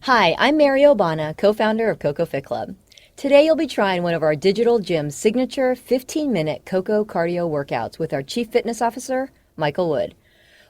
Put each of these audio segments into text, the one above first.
Hi, I'm Mary Obana, co-founder of Coco Fit Club. Today you'll be trying one of our Digital Gym's signature 15-minute Coco cardio workouts with our Chief Fitness Officer, Michael Wood.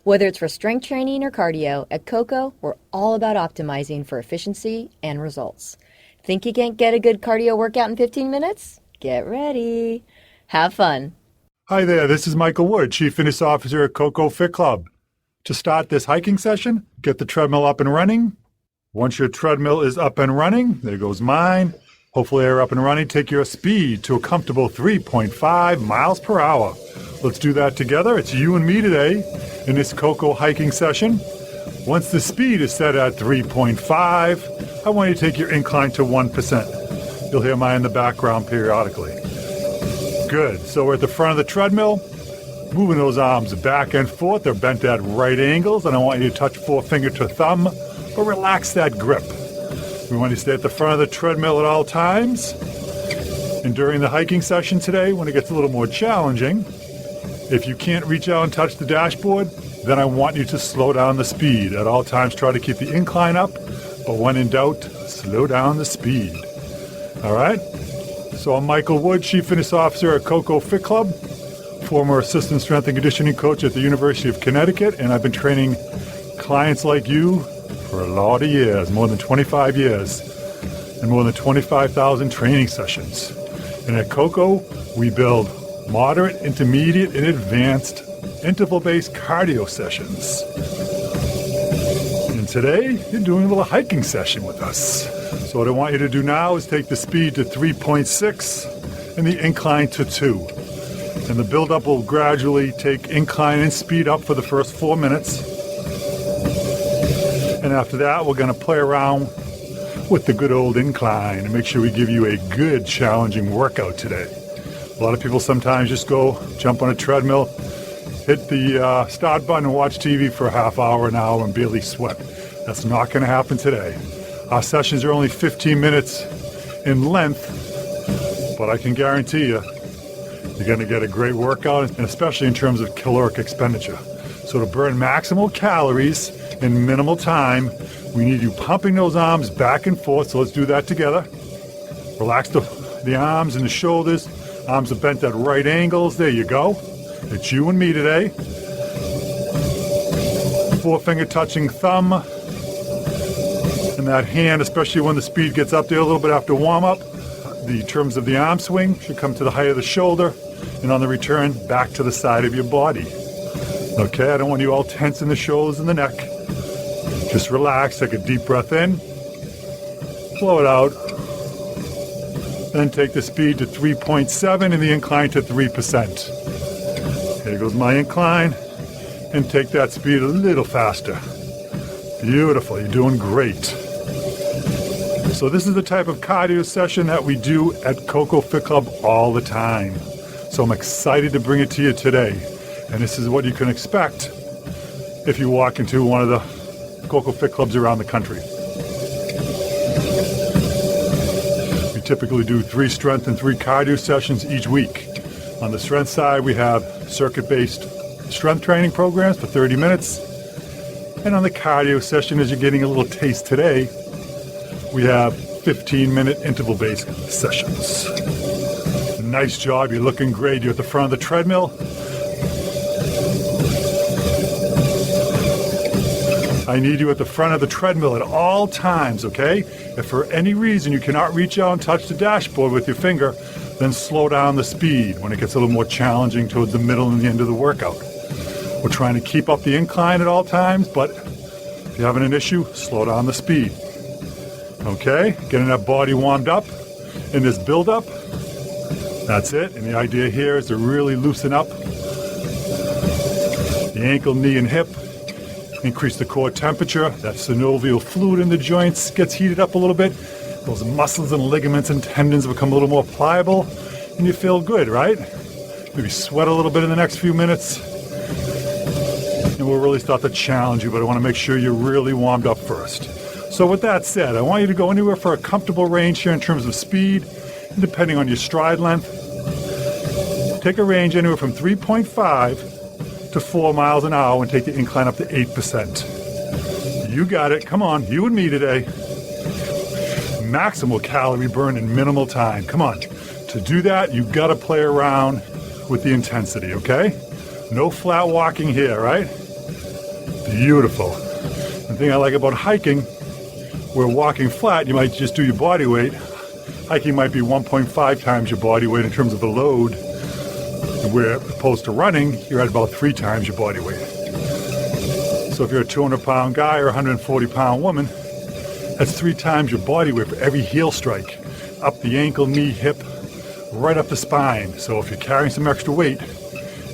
Whether it's for strength training or cardio, at Coco, we're all about optimizing for efficiency and results. Think you can't get a good cardio workout in 15 minutes? Get ready. Have fun. Hi there, this is Michael Wood, Chief Fitness Officer at Coco Fit Club. To start this hiking session, get the treadmill up and running. Once your treadmill is up and running, there goes mine. Hopefully you're up and running. Take your speed to a comfortable 3.5 miles per hour. Let's do that together. It's you and me today in this Coco hiking session. Once the speed is set at 3.5, I want you to take your incline to 1%. You'll hear mine in the background periodically. Good. So we're at the front of the treadmill, moving those arms back and forth. They're bent at right angles, and I want you to touch forefinger to thumb, but relax that grip. We want you to stay at the front of the treadmill at all times. And during the hiking session today, when it gets a little more challenging, if you can't reach out and touch the dashboard, then I want you to slow down the speed. At all times, try to keep the incline up, but when in doubt, slow down the speed. All right? So I'm Michael Wood, Chief Fitness Officer at Coco Fit Club, former assistant strength and conditioning coach at the University of Connecticut, and I've been training clients like you for a lot of years, more than 25 years, and more than 25,000 training sessions. And at Coco, we build moderate, intermediate, and advanced interval-based cardio sessions. And today, you're doing a little hiking session with us. So what I want you to do now is take the speed to 3.6 and the incline to 2. And the build-up will gradually take incline and speed up for the first 4 minutes. And after that, we're going to play around with the good old incline and make sure we give you a good, challenging workout today. A lot of people sometimes just go jump on a treadmill, hit the start button and watch TV for a half hour, an hour, and barely sweat. That's not going to happen today. Our sessions are only 15 minutes in length, but I can guarantee you, you're going to get a great workout, and especially in terms of caloric expenditure. So to burn maximal calories in minimal time, we need you pumping those arms back and forth. So let's do that together. Relax the arms and the shoulders. Arms are bent at right angles. There you go. It's you and me today. Forefinger touching thumb. And that hand, especially when the speed gets up there a little bit after warm-up, the terms of the arm swing should come to the height of the shoulder, and on the return, back to the side of your body. Okay, I don't want you all tense in the shoulders and the neck. Just relax, take a deep breath in, blow it out, then take the speed to 3.7 and the incline to 3%. Here goes my incline, and take that speed a little faster. Beautiful, you're doing great. So this is the type of cardio session that we do at Coco Fit Club all the time. So I'm excited to bring it to you today. And this is what you can expect if you walk into one of the Coco Fit Clubs around the country. We typically do 3 strength and 3 cardio sessions each week. On the strength side, we have circuit-based strength training programs for 30 minutes. And on the cardio session, as you're getting a little taste today, we have 15-minute interval-based sessions. Nice job. You're looking great. You're at the front of the treadmill. I need you at the front of the treadmill at all times, okay? If for any reason you cannot reach out and touch the dashboard with your finger, then slow down the speed when it gets a little more challenging towards the middle and the end of the workout. We're trying to keep up the incline at all times, but if you're having an issue, slow down the speed. Okay, getting that body warmed up in this build-up. That's it, and the idea here is to really loosen up the ankle, knee, and hip. Increase the core temperature. That synovial fluid in the joints gets heated up a little bit. Those muscles and ligaments and tendons become a little more pliable, and you feel good, right? Maybe sweat a little bit in the next few minutes. And we'll really start to challenge you, but I want to make sure you're really warmed up first. So with that said, I want you to go anywhere for a comfortable range here in terms of speed, and depending on your stride length. Take a range anywhere from 3.5 to 4 miles an hour and take the incline up to 8%. You got it. Come on, you and me today. maximal calorie burn in minimal time. Come on. To do that, you've got to play around with the intensity, okay? No flat walking here, right? Beautiful. The thing I like about hiking, where walking flat, you might just do your body weight. Hiking might be 1.5 times your body weight in terms of the load, where opposed to running, you're at about 3 times your body weight. So if you're a 200-pound guy or a 140-pound woman, that's 3 times your body weight for every heel strike. Up the ankle, knee, hip, right up the spine. So if you're carrying some extra weight,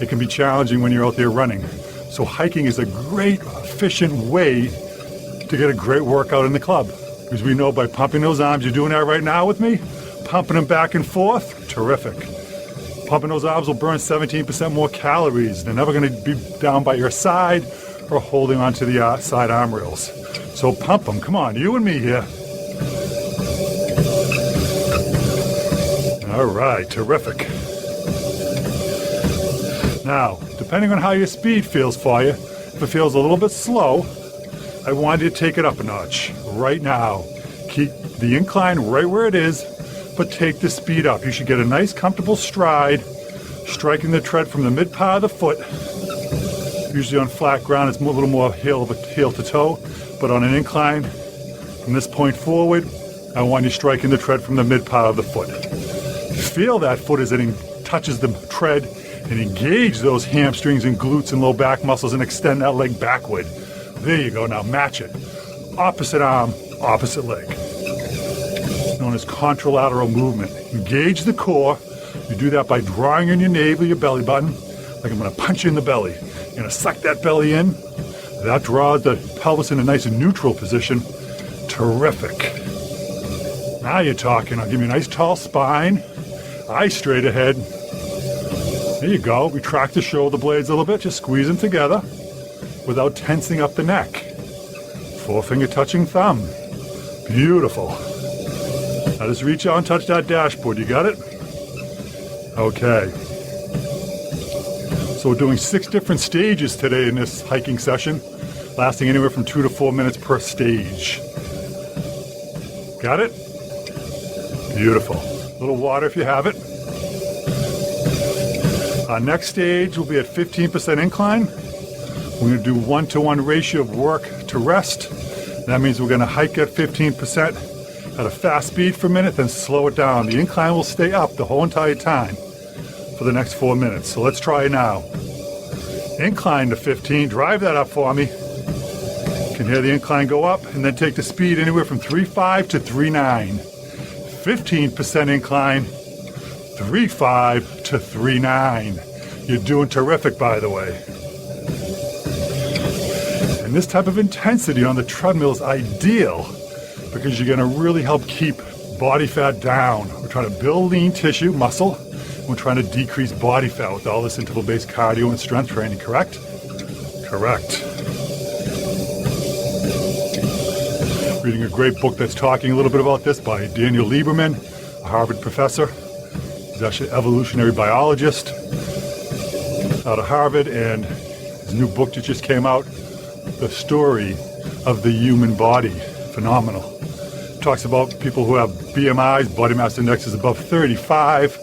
it can be challenging when you're out there running. So hiking is a great, efficient way to get a great workout in the club. Because we know by pumping those arms, you're doing that right now with me, pumping them back and forth, terrific. Pumping those arms will burn 17% more calories. They're never going to be down by your side or holding onto the side arm rails. So pump them. Come on, you and me here. All right, terrific. Now, depending on how your speed feels for you, if it feels a little bit slow, I want you to take it up a notch right now. Keep the incline right where it is, but take the speed up. You should get a nice, comfortable stride, striking the tread from the mid part of the foot. Usually on flat ground, it's a little more heel to toe, but on an incline, from this point forward, I want you striking the tread from the mid part of the foot. Feel that foot as it touches the tread, and engage those hamstrings and glutes and low back muscles and extend that leg backward. There you go. Now match it. Opposite arm, opposite leg. Known as contralateral movement. Engage the core. You do that by drawing in your navel, your belly button, like I'm going to punch you in the belly. You're going to suck that belly in. That draws the pelvis in a nice and neutral position. Terrific. Now you're talking. I'll give you a nice tall spine. Eyes straight ahead. There you go. Retract the shoulder blades a little bit. Just squeeze them together without tensing up the neck. Forefinger touching thumb. Beautiful. Now just reach out and touch that dashboard. You got it? Okay. So we're doing 6 different stages today in this hiking session, lasting anywhere from 2 to 4 minutes per stage. Got it? Beautiful. A little water if you have it. Our next stage will be at 15% incline. We're going to do 1-to-1 ratio of work to rest. That means we're going to hike at 15% at a fast speed for a minute, then slow it down. The incline will stay up the whole entire time for the next 4 minutes. So let's try it now. Incline to 15. Drive that up for me. You can hear the incline go up, and then take the speed anywhere from 3.5 to 3.9. 15% incline. 3.5 to 3.9. You're doing terrific, by the way. And this type of intensity on the treadmill is ideal because you're going to really help keep body fat down. We're trying to build lean tissue, muscle. We're trying to decrease body fat with all this interval-based cardio and strength training, correct? Correct. Reading a great book that's talking a little bit about this by Daniel Lieberman, a Harvard professor. He's actually an evolutionary biologist out of Harvard, and his new book that just came out, The Story of the Human Body. Phenomenal. Talks about people who have BMIs, body mass indexes above 35,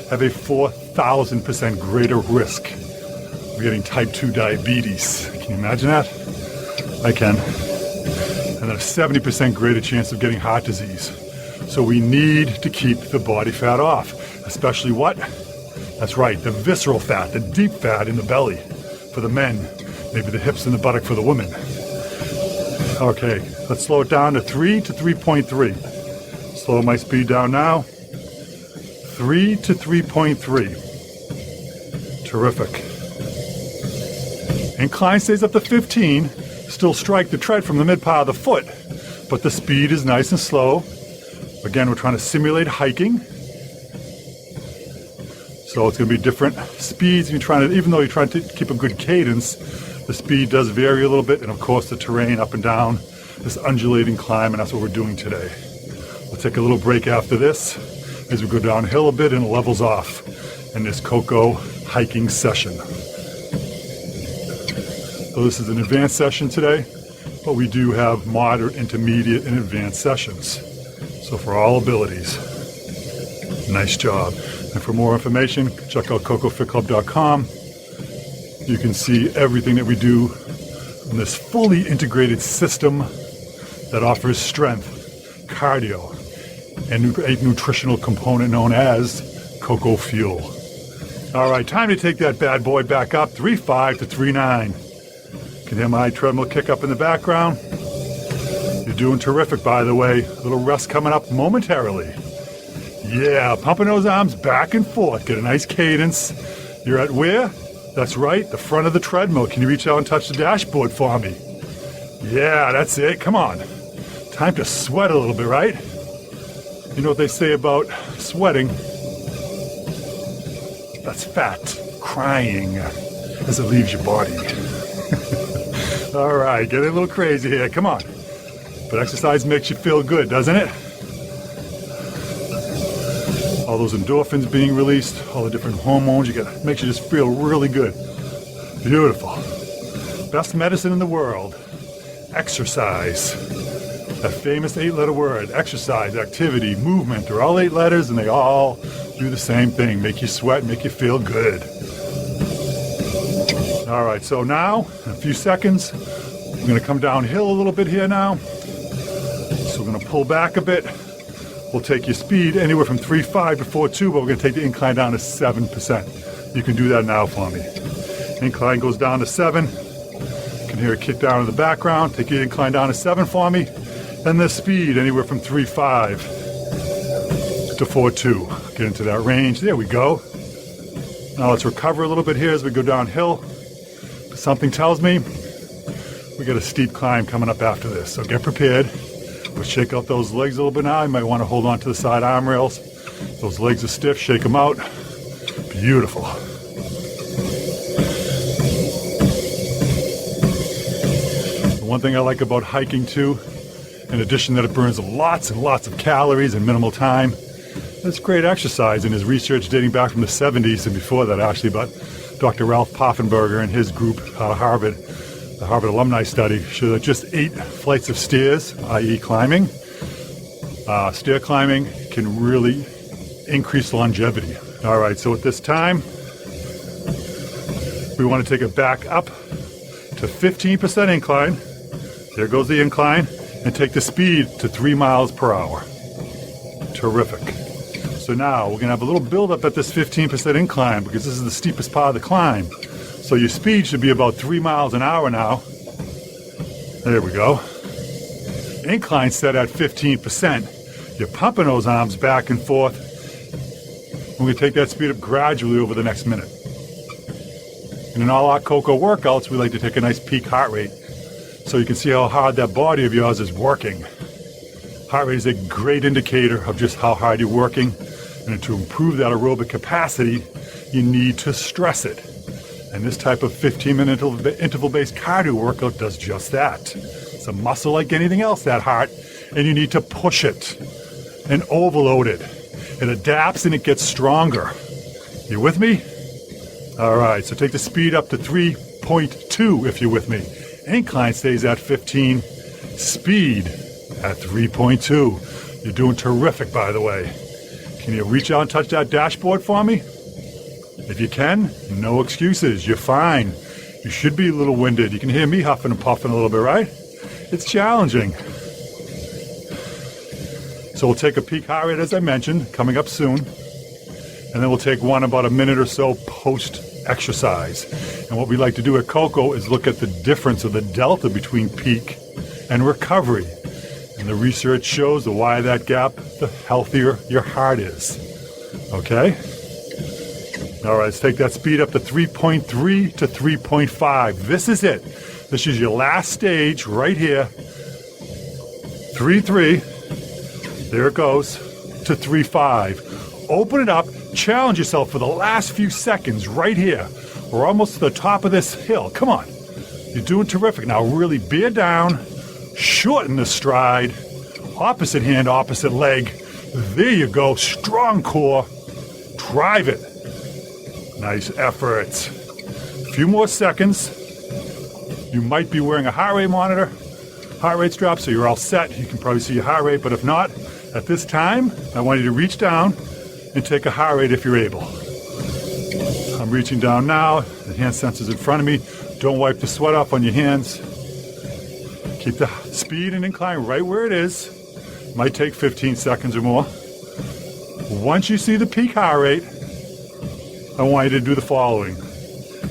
have a 4,000% greater risk of getting type 2 diabetes. Can you imagine that? I can. And then a 70% greater chance of getting heart disease. So we need to keep the body fat off. Especially what? That's right, the visceral fat, the deep fat in the belly for the men, maybe the hips and the buttock for the women. Okay, let's slow it down to 3 to 3.3. Slow my speed down now. 3 to 3.3. Terrific. Incline stays up to 15. Still strike the tread from the mid part of the foot, but the speed is nice and slow. Again, we're trying to simulate hiking. So it's going to be different speeds. Even though you're trying to keep a good cadence, the speed does vary a little bit. And of course, the terrain up and down, this undulating climb, and that's what we're doing today. We'll take a little break after this as we go downhill a bit and it levels off in this Coco hiking session. So this is an advanced session today, but we do have moderate, intermediate, and advanced sessions. So So for all abilities, nice job. And for more information, check out CocoFitClub.com. You can see everything that we do in this fully integrated system that offers strength, cardio, and a nutritional component known as Coco Fuel. All right, time to take that bad boy back up, 3.5 to 3.9. Can hear my treadmill kick up in the background. You're doing terrific, by the way. A little rest coming up momentarily. Yeah, pumping those arms back and forth. Get a nice cadence. You're at where? That's right, the front of the treadmill. Can you reach out and touch the dashboard for me? Yeah, that's it. Come on. Time to sweat a little bit, right? You know what they say about sweating? That's fat crying as it leaves your body. All right, get a little crazy here. Come on. But exercise makes you feel good, doesn't it? All those endorphins being released, all the different hormones, makes you just feel really good. Beautiful. Best medicine in the world. Exercise. That famous 8-letter word. Exercise, activity, movement. They're all 8 letters and they all do the same thing. Make you sweat, make you feel good. All right, so now, in a few seconds, we're going to come downhill a little bit here now. So we're going to pull back a bit. We'll take your speed anywhere from 3.5 to 4.2, but we're going to take the incline down to 7%. You can do that now for me. Incline goes down to 7. You can hear it kick down in the background. Take your incline down to 7 for me. And the speed anywhere from 3.5 to 4.2. Get into that range. There we go. Now let's recover a little bit here as we go downhill. Something tells me we got a steep climb coming up after this, so get prepared. We'll shake out those legs a little bit now. You might want to hold on to the side arm rails. Those legs are stiff. Shake them out. Beautiful. The one thing I like about hiking too, in addition that it burns lots and lots of calories in minimal time, it's great exercise. And his research dating back from the 70s and before that actually, about Dr. Ralph Poffenberger and his group out of Harvard, the Harvard alumni study, showed that just 8 flights of stairs, i.e. climbing, stair climbing, can really increase longevity. All right, so at this time, we want to take it back up to 15% incline. There goes the incline, and take the speed to 3 miles per hour. Terrific. So now we're going to have a little build-up at this 15% incline because this is the steepest part of the climb. So your speed should be about 3 miles an hour now. There we go. Incline set at 15%. You're pumping those arms back and forth. We're going to take that speed up gradually over the next minute. And in all our Coco workouts, we like to take a nice peak heart rate so you can see how hard that body of yours is working. Heart rate is a great indicator of just how hard you're working. And to improve that aerobic capacity, you need to stress it. And this type of 15-minute interval-based cardio workout does just that. It's a muscle like anything else, that heart, and you need to push it and overload it. It adapts and it gets stronger. You with me? All right, so take the speed up to 3.2 if you're with me. Incline stays at 15. Speed at 3.2. You're doing terrific, by the way. Can you reach out and touch that dashboard for me? If you can, no excuses. You're fine. You should be a little winded. You can hear me huffing and puffing a little bit, right? It's challenging. So we'll take a peak heart rate, as I mentioned, coming up soon. And then we'll take one about a minute or so post-exercise. And what we like to do at Coco is look at the difference or the delta between peak and recovery. And the research shows the wider that gap, the healthier your heart is. Okay? All right, let's take that speed up to 3.3 to 3.5. This is it. This is your last stage right here. 3.3. There it goes to 3.5. Open it up. Challenge yourself for the last few seconds right here. We're almost to the top of this hill. Come on. You're doing terrific. Now really bear down. Shorten the stride. Opposite hand, opposite leg. There you go. Strong core. Drive it. Nice effort. A few more seconds. You might be wearing a heart rate monitor. heart rate's dropped, so you're all set. You can probably see your heart rate, but if not, at this time, I want you to reach down and take a heart rate if you're able. I'm reaching down now. The hand sensor's in front of me. Don't wipe the sweat off on your hands. Keep the speed and incline right where it is. Might take 15 seconds or more. Once you see the peak heart rate, I want you to do the following.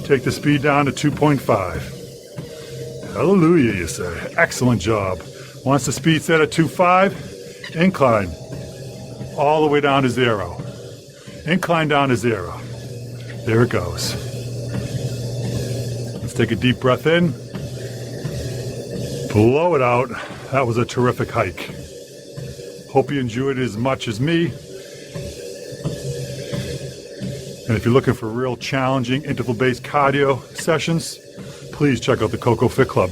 Take the speed down to 2.5. Hallelujah, you say. Excellent job. Once the speed's set at 2.5, incline all the way down to 0. Incline down to 0. There it goes. Let's take a deep breath in. Blow it out. That was a terrific hike. Hope you enjoyed it as much as me. And if you're looking for real challenging interval-based cardio sessions, please check out the Coco Fit Club.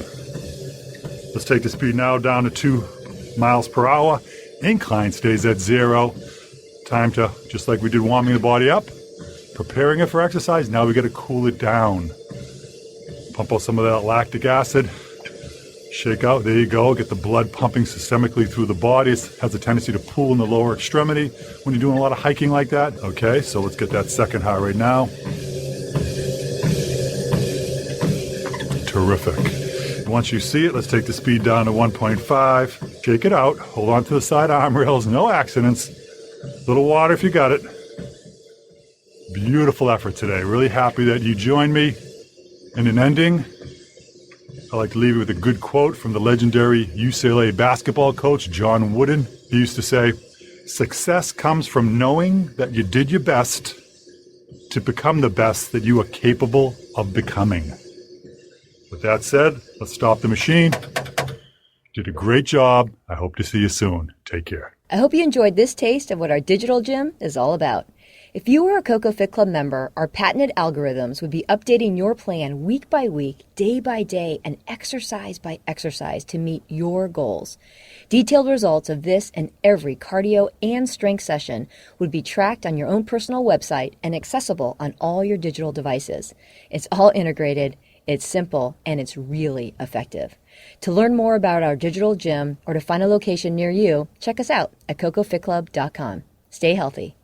Let's take the speed now down to 2 miles per hour. Incline stays at 0. Time to, just like we did warming the body up, preparing it for exercise, now we got to cool it down. Pump out some of that lactic acid. Shake out, there you go. Get the blood pumping systemically through the body. It has a tendency to pool in the lower extremity when you're doing a lot of hiking like that. Okay, so let's get that second heart rate now. Terrific. Once you see it, let's take the speed down to 1.5. Shake it out. Hold on to the side arm rails. No accidents. Little water if you got it. Beautiful effort today. Really happy that you joined me. And in ending, I'd like to leave you with a good quote from the legendary UCLA basketball coach, John Wooden. He used to say, "Success comes from knowing that you did your best to become the best that you are capable of becoming." With that said, let's stop the machine. You did a great job. I hope to see you soon. Take care. I hope you enjoyed this taste of what our digital gym is all about. If you were a Coco Fit Club member, our patented algorithms would be updating your plan week by week, day by day, and exercise by exercise to meet your goals. Detailed results of this and every cardio and strength session would be tracked on your own personal website and accessible on all your digital devices. It's all integrated, it's simple, and it's really effective. To learn more about our digital gym or to find a location near you, check us out at cocofitclub.com. Stay healthy.